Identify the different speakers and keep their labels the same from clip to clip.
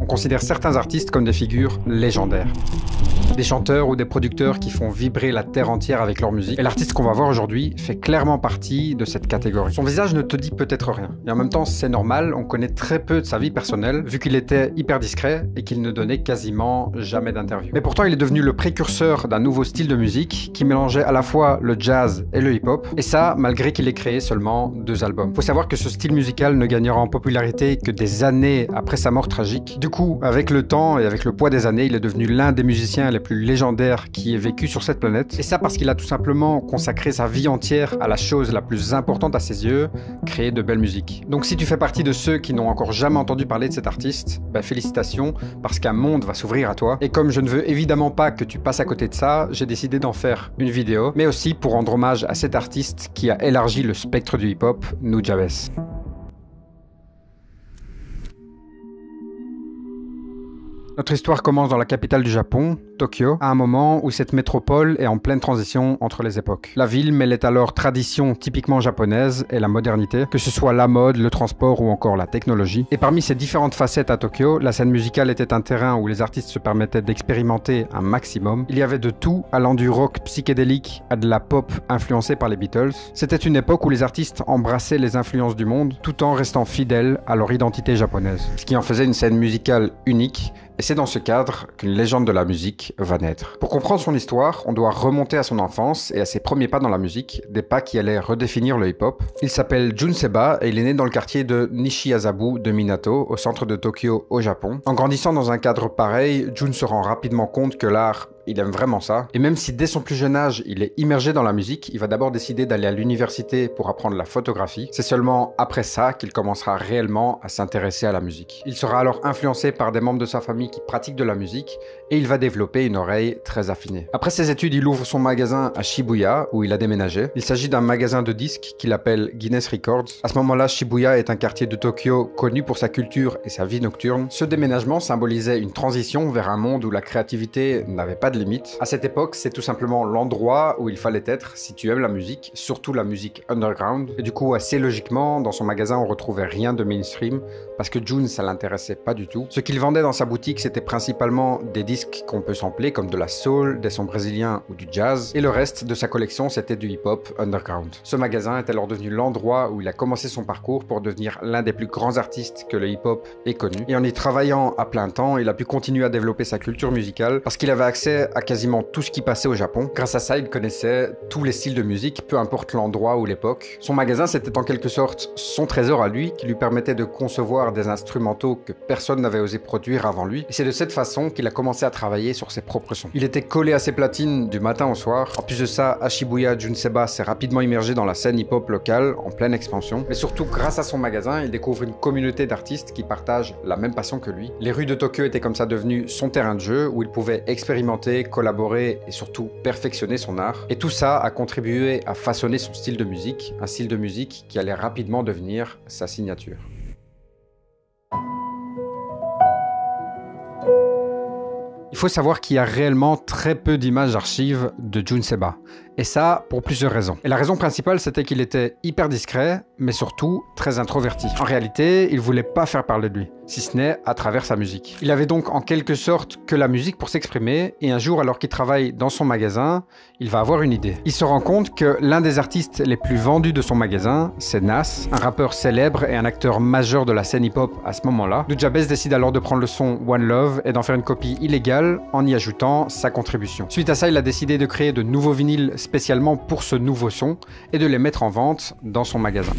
Speaker 1: On considère certains artistes comme des figures légendaires. Des chanteurs ou des producteurs qui font vibrer la terre entière avec leur musique. Et l'artiste qu'on va voir aujourd'hui fait clairement partie de cette catégorie. Son visage ne te dit peut-être rien. Et en même temps, c'est normal, on connaît très peu de sa vie personnelle, vu qu'il était hyper discret et qu'il ne donnait quasiment jamais d'interview. Mais pourtant, il est devenu le précurseur d'un nouveau style de musique qui mélangeait à la fois le jazz et le hip-hop. Et ça, malgré qu'il ait créé seulement 2 albums. Faut savoir que ce style musical ne gagnera en popularité que des années après sa mort tragique. Du coup, avec le temps et avec le poids des années, il est devenu l'un des musiciens les plus légendaires qui ait vécu sur cette planète. Et ça parce qu'il a tout simplement consacré sa vie entière à la chose la plus importante à ses yeux, créer de belle musique. Donc si tu fais partie de ceux qui n'ont encore jamais entendu parler de cet artiste, félicitations, parce qu'un monde va s'ouvrir à toi. Et comme je ne veux évidemment pas que tu passes à côté de ça, j'ai décidé d'en faire une vidéo, mais aussi pour rendre hommage à cet artiste qui a élargi le spectre du hip-hop, Nujabes. Notre histoire commence dans la capitale du Japon, Tokyo, à un moment où cette métropole est en pleine transition entre les époques. La ville mêlait alors tradition typiquement japonaise et la modernité, que ce soit la mode, le transport ou encore la technologie. Et parmi ces différentes facettes à Tokyo, la scène musicale était un terrain où les artistes se permettaient d'expérimenter un maximum. Il y avait de tout, allant du rock psychédélique à de la pop influencée par les Beatles. C'était une époque où les artistes embrassaient les influences du monde, tout en restant fidèles à leur identité japonaise, ce qui en faisait une scène musicale unique. Et c'est dans ce cadre qu'une légende de la musique va naître. Pour comprendre son histoire, on doit remonter à son enfance et à ses premiers pas dans la musique, des pas qui allaient redéfinir le hip-hop. Il s'appelle Jun Seba et il est né dans le quartier de Nishiazabu de Minato, au centre de Tokyo, au Japon. En grandissant dans un cadre pareil, Jun se rend rapidement compte que l'art, il aime vraiment ça. Et même si dès son plus jeune âge, il est immergé dans la musique, il va d'abord décider d'aller à l'université pour apprendre la photographie. C'est seulement après ça qu'il commencera réellement à s'intéresser à la musique. Il sera alors influencé par des membres de sa famille qui pratiquent de la musique et il va développer une oreille très affinée. Après ses études, il ouvre son magasin à Shibuya où il a déménagé. Il s'agit d'un magasin de disques qu'il appelle Guinness Records. À ce moment-là, Shibuya est un quartier de Tokyo connu pour sa culture et sa vie nocturne. Ce déménagement symbolisait une transition vers un monde où la créativité n'avait pas de limite. À cette époque, c'est tout simplement l'endroit où il fallait être si tu aimes la musique, surtout la musique underground. Et du coup, assez logiquement, dans son magasin, on retrouvait rien de mainstream parce que Jun, ça l'intéressait pas du tout. Ce qu'il vendait dans sa boutique, c'était principalement des disques qu'on peut sampler comme de la soul, des sons brésiliens ou du jazz. Et le reste de sa collection, c'était du hip-hop underground. Ce magasin est alors devenu l'endroit où il a commencé son parcours pour devenir l'un des plus grands artistes que le hip-hop ait connu. Et en y travaillant à plein temps, il a pu continuer à développer sa culture musicale parce qu'il avait accès à quasiment tout ce qui passait au Japon. Grâce à ça, il connaissait tous les styles de musique, peu importe l'endroit ou l'époque. Son magasin, c'était en quelque sorte son trésor à lui, qui lui permettait de concevoir des instrumentaux que personne n'avait osé produire avant lui. Et c'est de cette façon qu'il a commencé à travailler sur ses propres sons. Il était collé à ses platines du matin au soir. En plus de ça, à Shibuya, Jun Seba s'est rapidement immergé dans la scène hip-hop locale, en pleine expansion. Mais surtout, grâce à son magasin, il découvre une communauté d'artistes qui partagent la même passion que lui. Les rues de Tokyo étaient comme ça devenues son terrain de jeu, où il pouvait expérimenter, collaborer et surtout perfectionner son art. Et tout ça a contribué à façonner son style de musique, un style de musique qui allait rapidement devenir sa signature. Il faut savoir qu'il y a réellement très peu d'images d'archives de Jun Seba. Et ça, pour plusieurs raisons. Et la raison principale, c'était qu'il était hyper discret, mais surtout très introverti. En réalité, il voulait pas faire parler de lui, si ce n'est à travers sa musique. Il avait donc en quelque sorte que la musique pour s'exprimer, et un jour, alors qu'il travaille dans son magasin, il va avoir une idée. Il se rend compte que l'un des artistes les plus vendus de son magasin, c'est Nas, un rappeur célèbre et un acteur majeur de la scène hip-hop à ce moment-là. Nujabes décide alors de prendre le son One Love et d'en faire une copie illégale en y ajoutant sa contribution. Suite à ça, il a décidé de créer de nouveaux vinyles spécialement pour ce nouveau son et de les mettre en vente dans son magasin.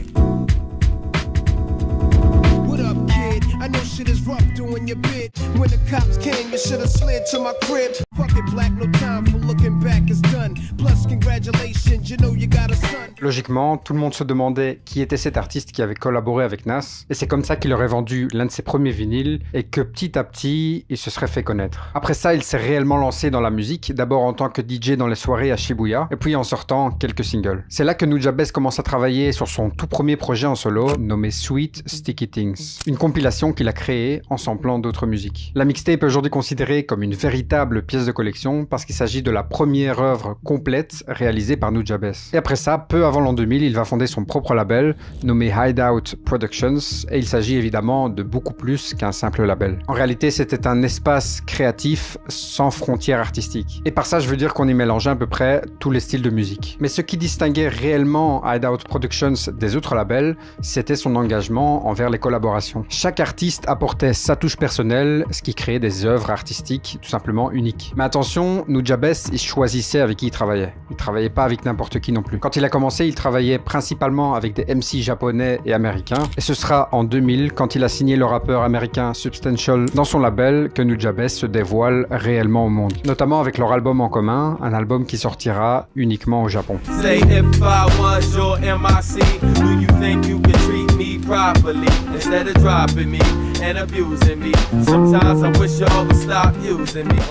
Speaker 1: Logiquement, tout le monde se demandait qui était cet artiste qui avait collaboré avec Nas, et c'est comme ça qu'il aurait vendu l'un de ses premiers vinyles, et que petit à petit, il se serait fait connaître. Après ça, il s'est réellement lancé dans la musique, d'abord en tant que DJ dans les soirées à Shibuya, et puis en sortant quelques singles. C'est là que Nujabes commence à travailler sur son tout premier projet en solo, nommé Sweet Sticky Things, une compilation qu'il a créée ensemble samplant d'autres musiques. La mixtape est aujourd'hui considérée comme une véritable pièce de collection parce qu'il s'agit de la première œuvre complète réalisée par Nujabes. Et après ça, peu avant l'an 2000, il va fonder son propre label nommé Hideout Productions et il s'agit évidemment de beaucoup plus qu'un simple label. En réalité, c'était un espace créatif sans frontières artistiques. Et par ça, je veux dire qu'on y mélangeait à peu près tous les styles de musique. Mais ce qui distinguait réellement Hideout Productions des autres labels, c'était son engagement envers les collaborations. Chaque artiste apportait sa touche personnelle, ce qui créait des œuvres artistiques tout simplement uniques. Mais attention, Nujabes, il choisissait avec qui il travaillait. Il travaillait pas avec n'importe qui non plus. Quand il a commencé, il travaillait principalement avec des MC japonais et américains. Et ce sera en 2000, quand il a signé le rappeur américain Substantial dans son label, que Nujabes se dévoile réellement au monde. Notamment avec leur album en commun, un album qui sortira uniquement au Japon. Et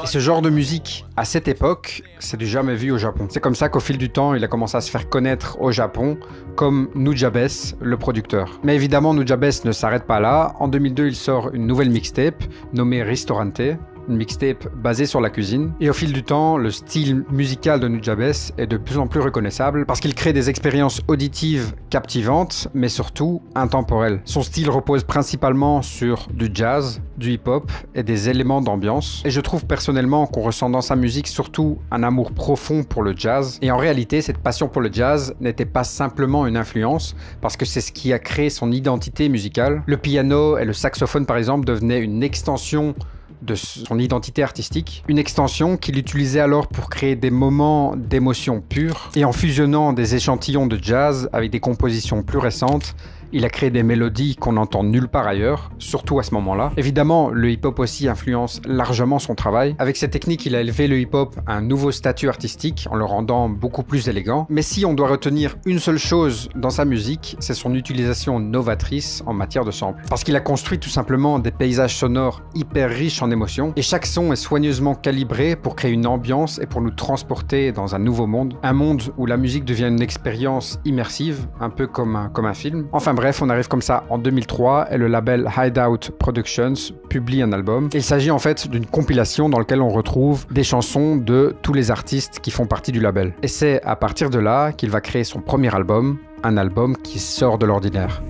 Speaker 1: ce genre de musique, à cette époque, c'est du jamais vu au Japon. C'est comme ça qu'au fil du temps, il a commencé à se faire connaître au Japon comme Nujabes, le producteur. Mais évidemment, Nujabes ne s'arrête pas là. En 2002, il sort une nouvelle mixtape nommée Ristorante, une mixtape basée sur la cuisine. Et au fil du temps, le style musical de Nujabes est de plus en plus reconnaissable parce qu'il crée des expériences auditives captivantes, mais surtout intemporelles. Son style repose principalement sur du jazz, du hip-hop et des éléments d'ambiance. Et je trouve personnellement qu'on ressent dans sa musique surtout un amour profond pour le jazz. Et en réalité, cette passion pour le jazz n'était pas simplement une influence, parce que c'est ce qui a créé son identité musicale. Le piano et le saxophone, par exemple, devenaient une extension de son identité artistique, une extension qu'il utilisait alors pour créer des moments d'émotion pure, et en fusionnant des échantillons de jazz avec des compositions plus récentes, il a créé des mélodies qu'on n'entend nulle part ailleurs, surtout à ce moment-là. Évidemment, le hip-hop aussi influence largement son travail. Avec cette technique, il a élevé le hip-hop à un nouveau statut artistique en le rendant beaucoup plus élégant. Mais si on doit retenir une seule chose dans sa musique, c'est son utilisation novatrice en matière de samples. Parce qu'il a construit tout simplement des paysages sonores hyper riches en émotions, et chaque son est soigneusement calibré pour créer une ambiance et pour nous transporter dans un nouveau monde. Un monde où la musique devient une expérience immersive, un peu comme un film. Enfin bref, on arrive comme ça en 2003 et le label Hideout Productions publie un album. Il s'agit en fait d'une compilation dans laquelle on retrouve des chansons de tous les artistes qui font partie du label. Et c'est à partir de là qu'il va créer son premier album, un album qui sort de l'ordinaire.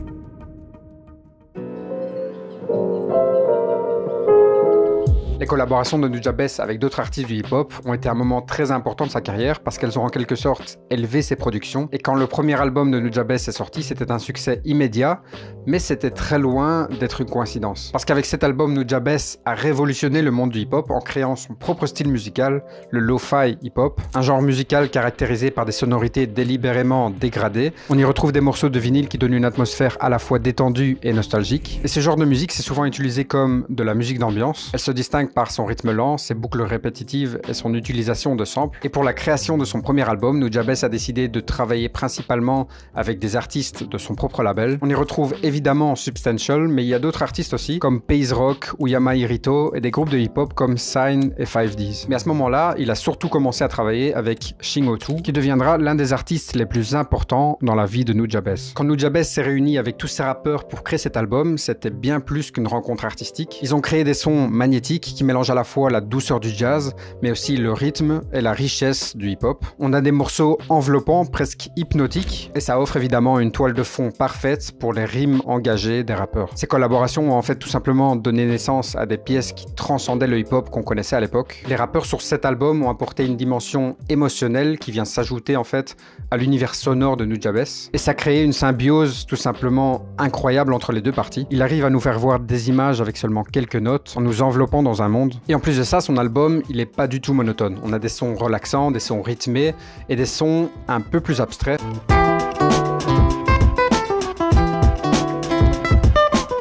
Speaker 1: Les collaborations de Nujabes avec d'autres artistes du hip-hop ont été un moment très important de sa carrière parce qu'elles ont en quelque sorte élevé ses productions. Et quand le premier album de Nujabes est sorti, c'était un succès immédiat, mais c'était très loin d'être une coïncidence. Parce qu'avec cet album, Nujabes a révolutionné le monde du hip-hop en créant son propre style musical, le lo-fi hip-hop, un genre musical caractérisé par des sonorités délibérément dégradées. On y retrouve des morceaux de vinyle qui donnent une atmosphère à la fois détendue et nostalgique. Et ce genre de musique, c'est souvent utilisé comme de la musique d'ambiance. Elle se distingue par son rythme lent, ses boucles répétitives et son utilisation de samples. Et pour la création de son premier album, Nujabes a décidé de travailler principalement avec des artistes de son propre label. On y retrouve évidemment Substantial, mais il y a d'autres artistes aussi, comme Pays Rock ou Yamahirito, et des groupes de hip-hop comme Sign et 5Ds. Mais à ce moment-là, il a surtout commencé à travailler avec Shingoku, qui deviendra l'un des artistes les plus importants dans la vie de Nujabes. Quand Nujabes s'est réuni avec tous ses rappeurs pour créer cet album, c'était bien plus qu'une rencontre artistique. Ils ont créé des sons magnétiques qui mélange à la fois la douceur du jazz, mais aussi le rythme et la richesse du hip-hop. On a des morceaux enveloppants, presque hypnotiques, et ça offre évidemment une toile de fond parfaite pour les rimes engagées des rappeurs. Ces collaborations ont en fait tout simplement donné naissance à des pièces qui transcendaient le hip-hop qu'on connaissait à l'époque. Les rappeurs sur cet album ont apporté une dimension émotionnelle qui vient s'ajouter en fait à l'univers sonore de Nujabes, et ça crée une symbiose tout simplement incroyable entre les deux parties. Il arrive à nous faire voir des images avec seulement quelques notes, en nous enveloppant dans un monde. Et en plus de ça, son album, il est pas du tout monotone. On a des sons relaxants, des sons rythmés et des sons un peu plus abstraits.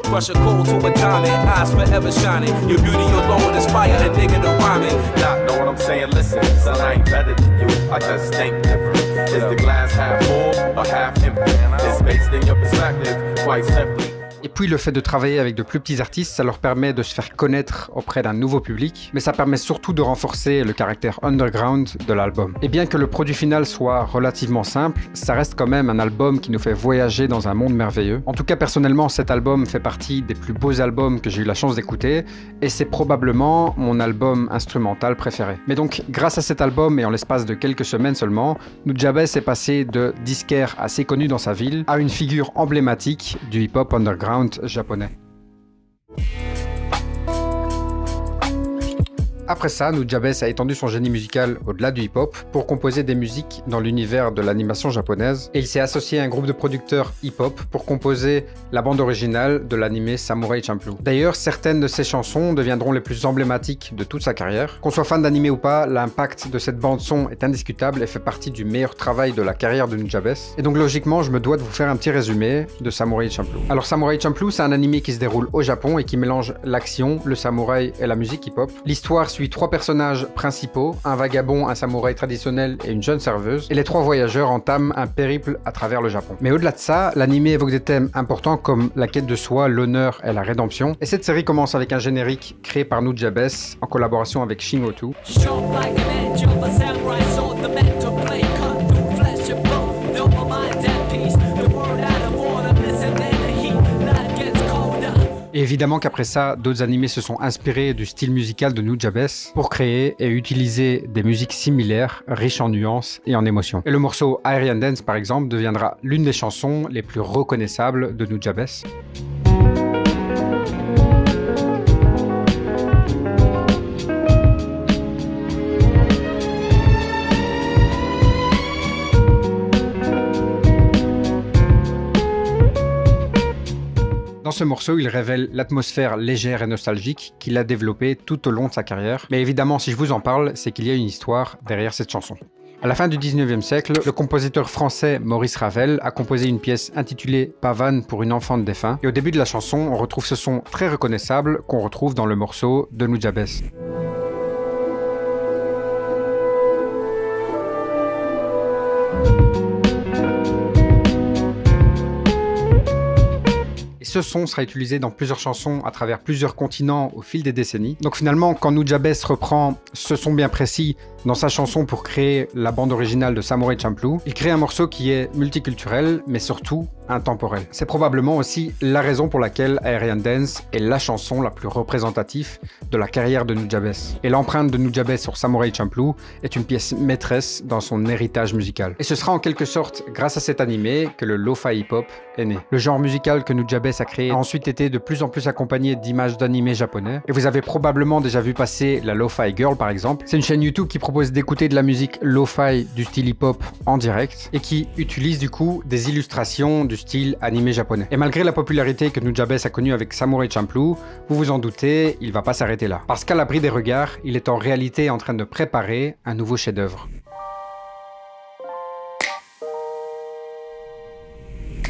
Speaker 1: Crush a cold to a diamond, eyes forever shining. Your beauty alone inspire a nigga to rhyme it. Not know what I'm saying, listen, son, I ain't better than you, I just think different. Is the glass half full or half empty? It's based in your perspective, quite simply. Et puis le fait de travailler avec de plus petits artistes, ça leur permet de se faire connaître auprès d'un nouveau public, mais ça permet surtout de renforcer le caractère underground de l'album. Et bien que le produit final soit relativement simple, ça reste quand même un album qui nous fait voyager dans un monde merveilleux. En tout cas, personnellement, cet album fait partie des plus beaux albums que j'ai eu la chance d'écouter, et c'est probablement mon album instrumental préféré. Mais donc, grâce à cet album et en l'espace de quelques semaines seulement, Nujabes est passé de disquaire assez connu dans sa ville à une figure emblématique du hip-hop underground japonais. Après ça, Nujabes a étendu son génie musical au-delà du hip-hop pour composer des musiques dans l'univers de l'animation japonaise, et il s'est associé à un groupe de producteurs hip-hop pour composer la bande originale de l'anime Samurai Champloo. D'ailleurs, certaines de ses chansons deviendront les plus emblématiques de toute sa carrière. Qu'on soit fan d'anime ou pas, l'impact de cette bande-son est indiscutable et fait partie du meilleur travail de la carrière de Nujabes. Et donc logiquement, je me dois de vous faire un petit résumé de Samurai Champloo. Alors Samurai Champloo, c'est un anime qui se déroule au Japon et qui mélange l'action, le samouraï et la musique hip-hop. L'histoire suit 3 personnages principaux, un vagabond, un samouraï traditionnel et une jeune serveuse, et les 3 voyageurs entament un périple à travers le Japon. Mais au-delà de ça, l'anime évoque des thèmes importants comme la quête de soi, l'honneur et la rédemption, et cette série commence avec un générique créé par Nujabes en collaboration avec Shin Otu. Et évidemment qu'après ça, d'autres animés se sont inspirés du style musical de Nujabes pour créer et utiliser des musiques similaires, riches en nuances et en émotions. Et le morceau Aerian Dance, par exemple, deviendra l'une des chansons les plus reconnaissables de Nujabes. Dans ce morceau, il révèle l'atmosphère légère et nostalgique qu'il a développée tout au long de sa carrière. Mais évidemment, si je vous en parle, c'est qu'il y a une histoire derrière cette chanson. À la fin du 19e siècle, le compositeur français Maurice Ravel a composé une pièce intitulée Pavane pour une enfant de défunt. Et au début de la chanson, on retrouve ce son très reconnaissable qu'on retrouve dans le morceau de Nujabes. Ce son sera utilisé dans plusieurs chansons à travers plusieurs continents au fil des décennies. Donc finalement, quand Nujabes reprend ce son bien précis dans sa chanson pour créer la bande originale de Samurai Champloo, il crée un morceau qui est multiculturel, mais surtout intemporel. C'est probablement aussi la raison pour laquelle Aerian Dance est la chanson la plus représentative de la carrière de Nujabes. Et l'empreinte de Nujabes sur Samurai Champloo est une pièce maîtresse dans son héritage musical. Et ce sera en quelque sorte grâce à cet animé que le lo-fi hip-hop est né. Le genre musical que Nujabes a créé a ensuite été de plus en plus accompagné d'images d'animés japonais. Et vous avez probablement déjà vu passer la Lo-Fi Girl par exemple. C'est une chaîne YouTube qui propose d'écouter de la musique lo-fi du style hip-hop en direct et qui utilise du coup des illustrations du style animé japonais. Et malgré la popularité que Nujabes a connue avec Samurai Champloo, vous vous en doutez, il va pas s'arrêter là. Parce qu'à l'abri des regards, il est en réalité en train de préparer un nouveau chef-d'œuvre.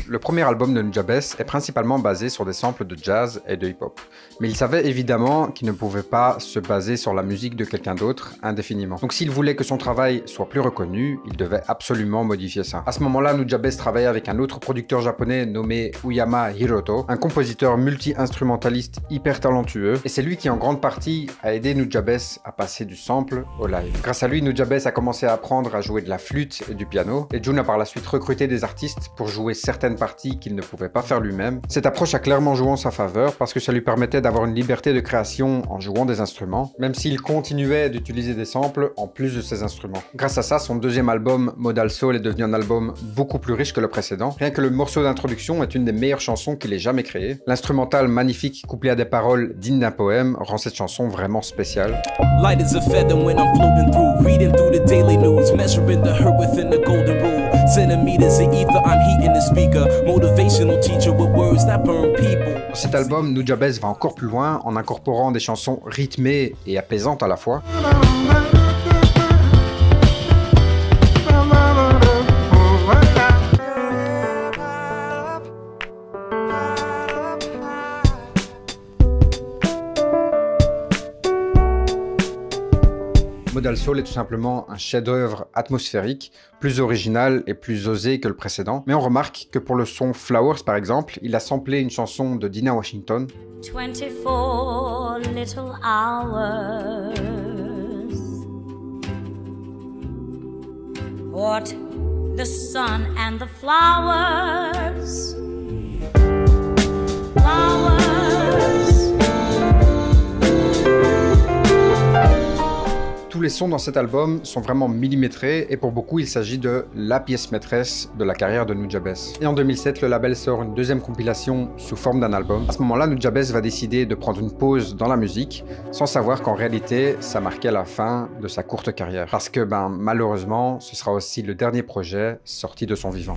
Speaker 1: Le premier album de Nujabes est principalement basé sur des samples de jazz et de hip-hop. Mais il savait évidemment qu'il ne pouvait pas se baser sur la musique de quelqu'un d'autre indéfiniment. Donc s'il voulait que son travail soit plus reconnu, il devait absolument modifier ça. À ce moment-là, Nujabes travaillait avec un autre producteur japonais nommé Uyama Hiroto, un compositeur multi-instrumentaliste hyper talentueux, et c'est lui qui en grande partie a aidé Nujabes à passer du sample au live. Grâce à lui, Nujabes a commencé à apprendre à jouer de la flûte et du piano, et Jun a par la suite recruté des artistes pour jouer certaines parties qu'il ne pouvait pas faire lui-même. Cette approche a clairement joué en sa faveur parce que ça lui permettait d'avoir une liberté de création en jouant des instruments, même s'il continuait d'utiliser des samples en plus de ses instruments. Grâce à ça, son deuxième album, Modal Soul, est devenu un album beaucoup plus riche que le précédent. Rien que le morceau d'introduction est une des meilleures chansons qu'il ait jamais créées. L'instrumental magnifique couplé à des paroles dignes d'un poème rend cette chanson vraiment spéciale. Light as a feather when I'm floating through, reading through the daily news, measuring the hurt within the golden rule. Centimeters of ether, I'm heating the speaker. Motivational teacher with words that burn people. Dans cet album, Nujabes va encore plus loin en incorporant des chansons rythmées et apaisantes à la fois. Modal Soul est tout simplement un chef-d'œuvre atmosphérique, plus original et plus osé que le précédent. Mais on remarque que pour le son Flowers par exemple, il a samplé une chanson de Dinah Washington.
Speaker 2: 24 little hours. What the sun and the flowers.
Speaker 1: Tous les sons dans cet album sont vraiment millimétrés et pour beaucoup il s'agit de la pièce maîtresse de la carrière de Nujabes. Et en 2007, le label sort une deuxième compilation sous forme d'un album. À ce moment-là, Nujabes va décider de prendre une pause dans la musique sans savoir qu'en réalité ça marquait la fin de sa courte carrière. Parce que malheureusement, ce sera aussi le dernier projet sorti de son vivant.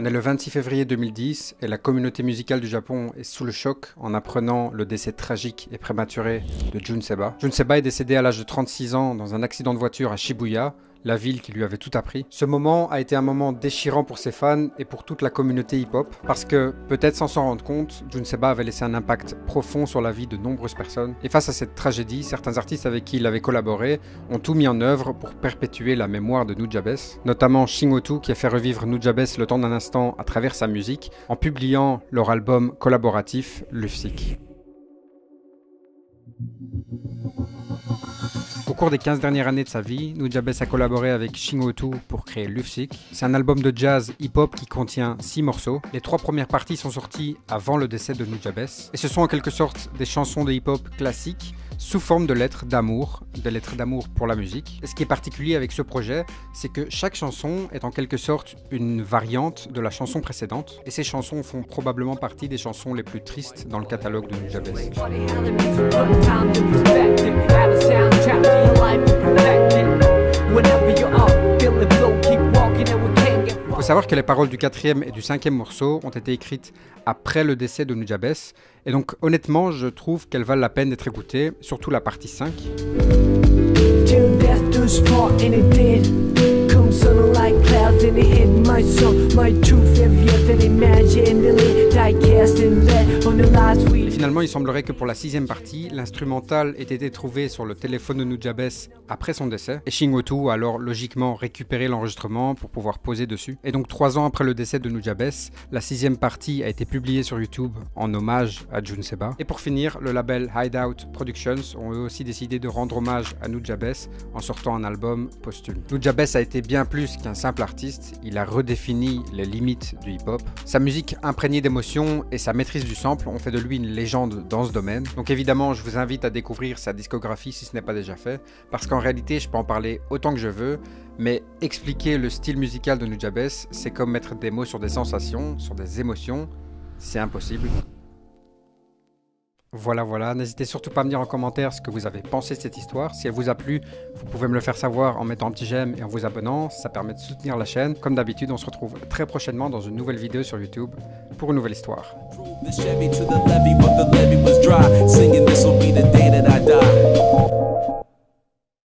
Speaker 1: On est le 26 février 2010 et la communauté musicale du Japon est sous le choc en apprenant le décès tragique et prématuré de Jun Seba. Jun Seba est décédé à l'âge de 36 ans dans un accident de voiture à Shibuya, la ville qui lui avait tout appris. Ce moment a été un moment déchirant pour ses fans et pour toute la communauté hip-hop, parce que, peut-être sans s'en rendre compte, Jun Seba avait laissé un impact profond sur la vie de nombreuses personnes. Et face à cette tragédie, certains artistes avec qui il avait collaboré ont tout mis en œuvre pour perpétuer la mémoire de Nujabes, notamment Shingoku qui a fait revivre Nujabes le temps d'un instant à travers sa musique, en publiant leur album collaboratif Lufsic. Au cours des 15 dernières années de sa vie, Nujabes a collaboré avec Shingoku pour créer Lufsic. C'est un album de jazz hip-hop qui contient 6 morceaux. Les 3 premières parties sont sorties avant le décès de Nujabes. Et ce sont en quelque sorte des chansons de hip-hop classiques sous forme de lettres d'amour pour la musique. Et ce qui est particulier avec ce projet, c'est que chaque chanson est en quelque sorte une variante de la chanson précédente. Et ces chansons font probablement partie des chansons les plus tristes dans le catalogue de Nujabes. Il faut savoir que les paroles du 4e et du 5e morceau ont été écrites après le décès de Nujabes, et donc honnêtement je trouve qu'elles valent la peine d'être écoutées, surtout la partie 5. Et finalement, il semblerait que pour la 6e partie, l'instrumental ait été trouvé sur le téléphone de Nujabes après son décès, et Shingoku a alors logiquement récupéré l'enregistrement pour pouvoir poser dessus. Et donc 3 ans après le décès de Nujabes, la 6e partie a été publiée sur YouTube en hommage à Jun Seba. Et pour finir, le label Hideout Productions ont eux aussi décidé de rendre hommage à Nujabes en sortant un album posthume. Nujabes a été bien plus qu'un simple artiste, il a redéfini les limites du hip-hop. Sa musique imprégnée d'émotion et sa maîtrise du sample ont fait de lui une légende dans ce domaine. Donc évidemment, je vous invite à découvrir sa discographie si ce n'est pas déjà fait, parce qu'en réalité, je peux en parler autant que je veux, mais expliquer le style musical de Nujabes, c'est comme mettre des mots sur des sensations, sur des émotions, c'est impossible. Voilà, n'hésitez surtout pas à me dire en commentaire ce que vous avez pensé de cette histoire. Si elle vous a plu, vous pouvez me le faire savoir en mettant un petit j'aime et en vous abonnant, ça permet de soutenir la chaîne. Comme d'habitude, on se retrouve très prochainement dans une nouvelle vidéo sur YouTube pour une nouvelle histoire.
Speaker 3: The Chevy to the levee, but the levee was dry. Singing, this'll be the day that I die.